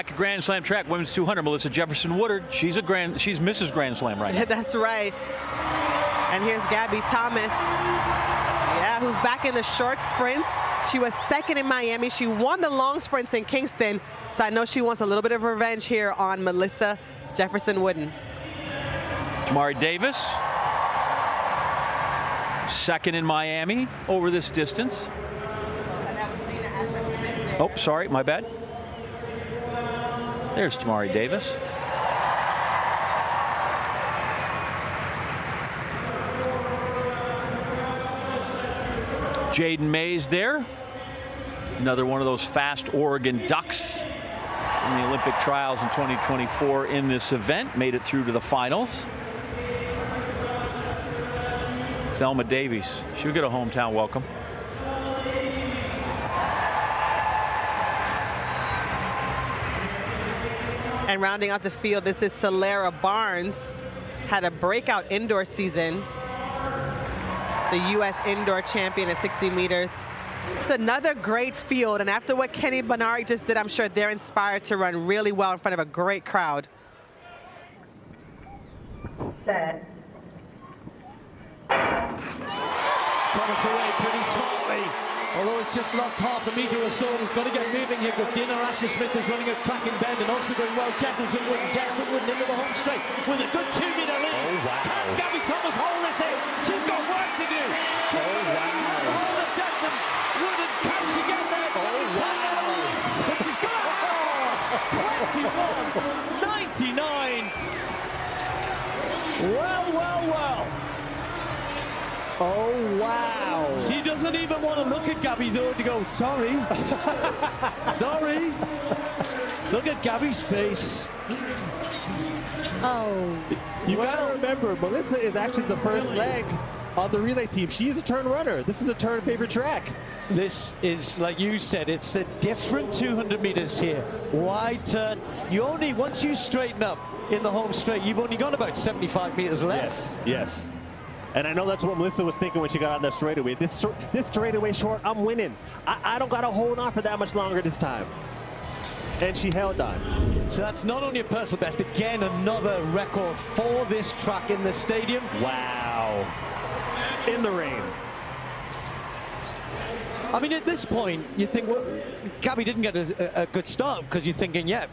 Grand Slam track, women's 200, Melissa Jefferson-Woodard. She's Mrs. Grand Slam right now. That's right. And here's Gabby Thomas, yeah, who's back in the short sprints. She was second in Miami. She won the long sprints in Kingston. So I know she wants a little bit of revenge here on Melissa Jefferson-Woodard. Tamari Davis, second in Miami over this distance. Oh, sorry, my bad. There's Tamari Davis. Jada Mays there. Another one of those fast Oregon Ducks from the Olympic trials in 2024 in this event. Made it through to the finals. Selma Davies. She'll get a hometown welcome. And rounding out the field, this is Salera Barnes. Had a breakout indoor season. The U.S. indoor champion at 60 meters. It's another great field, and after what Kenny Benari just did, I'm sure they're inspired to run really well in front of a great crowd. Set. Thomas away pretty smartly. Although it's just lost half a meter or so, and he's got to get moving here because Dina Asher-Smith is running a cracking bend and also going well. Jefferson-Woodard into the home straight with a good 2-meter lead. Oh, wow. Can Gabby Thomas hold this in? She's got work to do. Can hold of Jefferson-Woodard. Can she get there? It's going to be tight in the lead, but she's got it. 21.99. Well. Oh, wow. She doesn't even want to look at Gabby's own to go, sorry. Sorry. Look at Gabby's face. Oh. You gotta remember, Melissa is actually the first leg on the relay team. She's a turn runner. This is a turn favorite track. This is, like you said, it's a different 200 meters here. Wide turn. You only, once you straighten up in the home straight, you've only got about 75 meters left. Yes. And I know that's what Melissa was thinking when she got on that straightaway. This straightaway short, I'm winning. I don't got to hold on for that much longer this time. And she held on. So that's not only a personal best, again, another record for this track in the stadium. Wow. In the rain. I mean, at this point, you think, well, Gabby didn't get a good start because you're thinking, yeah,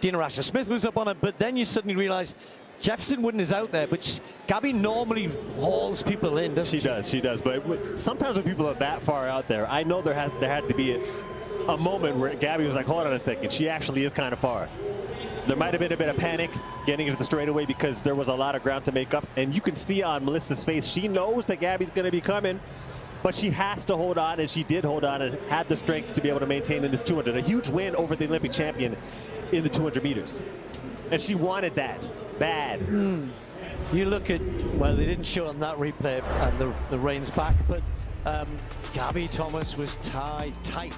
Dina Asher-Smith was up on it, but then you suddenly realize Jefferson-Woodard is out there, but Gabby normally hauls people in, doesn't she? She does. But sometimes when people are that far out there, I know there had to be a moment where Gabby was like, hold on a second, she actually is kind of far. There might have been a bit of panic getting into the straightaway because there was a lot of ground to make up. And you can see on Melissa's face, she knows that Gabby's going to be coming, but she has to hold on, and she did hold on and had the strength to be able to maintain in this 200. A huge win over the Olympic champion in the 200 meters. And she wanted that. Bad. You look at, well, they didn't show it on that replay, and the rain's back, but Gabby Thomas was tight,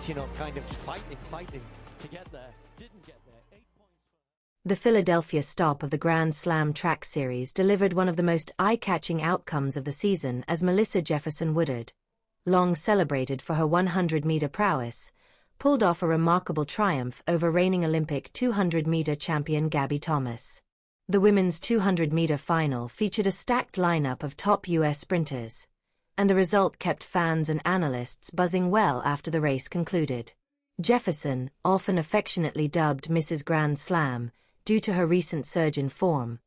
you know, kind of fighting to get there. Didn't get there. 8 points. The Philadelphia stop of the Grand Slam track series delivered one of the most eye-catching outcomes of the season as Melissa Jefferson-Woodard, long celebrated for her 100-meter prowess, pulled off a remarkable triumph over reigning Olympic 200-meter champion Gabby Thomas. The women's 200-meter final featured a stacked lineup of top U.S. sprinters, and the result kept fans and analysts buzzing well after the race concluded. Jefferson, often affectionately dubbed Mrs. Grand Slam due to her recent surge in form,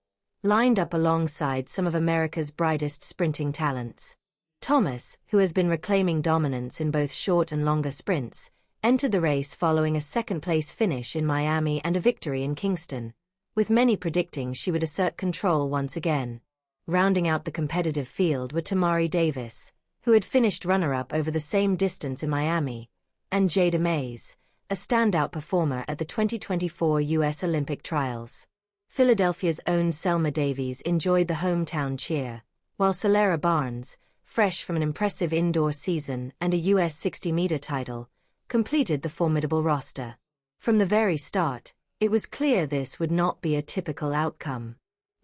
lined up alongside some of America's brightest sprinting talents. Thomas, who has been reclaiming dominance in both short and longer sprints, entered the race following a second-place finish in Miami and a victory in Kingston, with many predicting she would assert control once again. Rounding out the competitive field were Tamari Davis, who had finished runner-up over the same distance in Miami, and Jada Mays, a standout performer at the 2024 U.S. Olympic trials. Philadelphia's own Selma Davies enjoyed the hometown cheer, while Salera Barnes, fresh from an impressive indoor season and a U.S. 60-meter title, completed the formidable roster. From the very start, it was clear this would not be a typical outcome.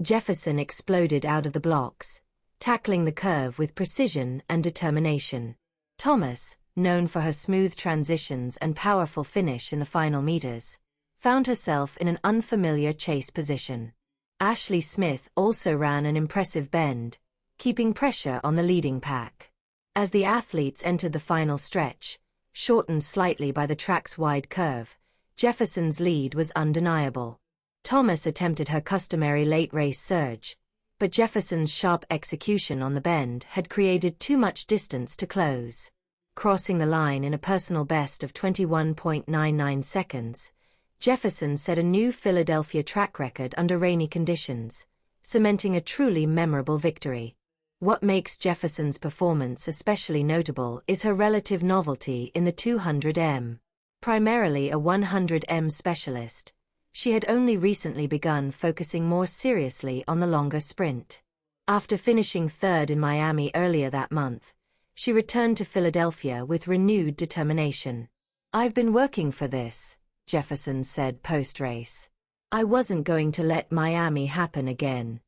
Jefferson exploded out of the blocks, tackling the curve with precision and determination. Thomas, known for her smooth transitions and powerful finish in the final meters, found herself in an unfamiliar chase position. Ashley Smith also ran an impressive bend, keeping pressure on the leading pack. As the athletes entered the final stretch, shortened slightly by the track's wide curve, Jefferson's lead was undeniable. Thomas attempted her customary late race surge, but Jefferson's sharp execution on the bend had created too much distance to close. Crossing the line in a personal best of 21.99 seconds, Jefferson set a new Philadelphia track record under rainy conditions, cementing a truly memorable victory. What makes Jefferson's performance especially notable is her relative novelty in the 200m. Primarily a 100m specialist, she had only recently begun focusing more seriously on the longer sprint. After finishing third in Miami earlier that month, she returned to Philadelphia with renewed determination. "I've been working for this," Jefferson said post-race. "I wasn't going to let Miami happen again."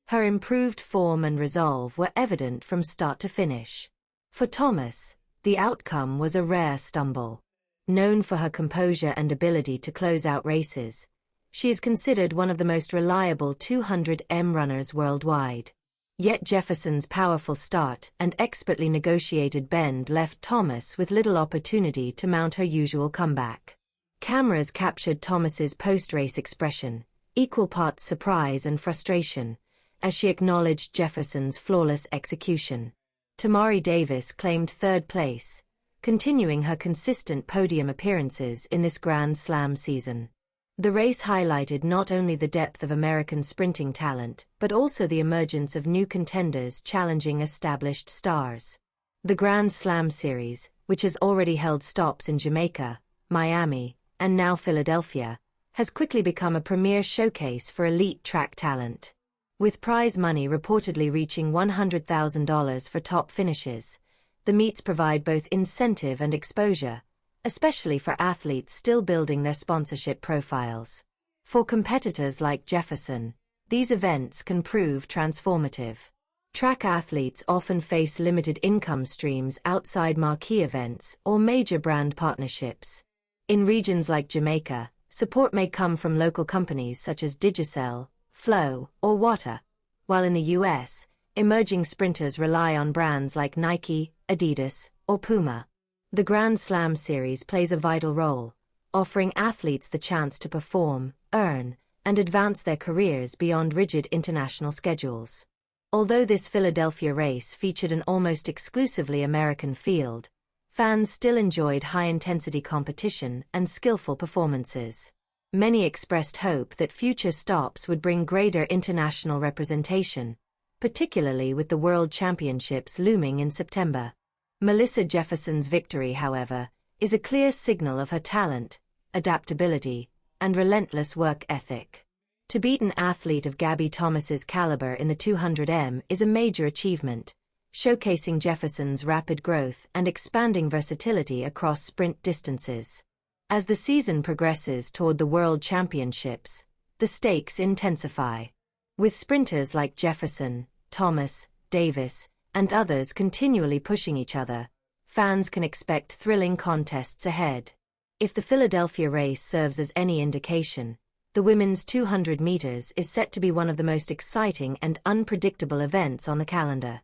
Her improved form and resolve were evident from start to finish. For Thomas, the outcome was a rare stumble. Known for her composure and ability to close out races, she is considered one of the most reliable 200m runners worldwide. Yet Jefferson's powerful start and expertly negotiated bend left Thomas with little opportunity to mount her usual comeback. Cameras captured Thomas's post-race expression, equal parts surprise and frustration, as she acknowledged Jefferson's flawless execution. Tamari Davis claimed third place, continuing her consistent podium appearances in this Grand Slam season. The race highlighted not only the depth of American sprinting talent, but also the emergence of new contenders challenging established stars. The Grand Slam Series, which has already held stops in Jamaica, Miami, and now Philadelphia, has quickly become a premier showcase for elite track talent. With prize money reportedly reaching $100,000 for top finishes, the meets provide both incentive and exposure, especially for athletes still building their sponsorship profiles. For competitors like Jefferson, these events can prove transformative. Track athletes often face limited income streams outside marquee events or major brand partnerships. In regions like Jamaica, support may come from local companies such as Digicel, Flow, or Wata, while in the US, emerging sprinters rely on brands like Nike, Adidas, or Puma. The Grand Slam Series plays a vital role, offering athletes the chance to perform, earn, and advance their careers beyond rigid international schedules. Although this Philadelphia race featured an almost exclusively American field, fans still enjoyed high-intensity competition and skillful performances. Many expressed hope that future stops would bring greater international representation, particularly with the World Championships looming in September. Melissa Jefferson's victory, however, is a clear signal of her talent, adaptability, and relentless work ethic. To beat an athlete of Gabby Thomas's caliber in the 200m is a major achievement, showcasing Jefferson's rapid growth and expanding versatility across sprint distances. As the season progresses toward the World Championships, the stakes intensify. With sprinters like Jefferson, Thomas, Davis, and others continually pushing each other, fans can expect thrilling contests ahead. If the Philadelphia race serves as any indication, the women's 200 meters is set to be one of the most exciting and unpredictable events on the calendar.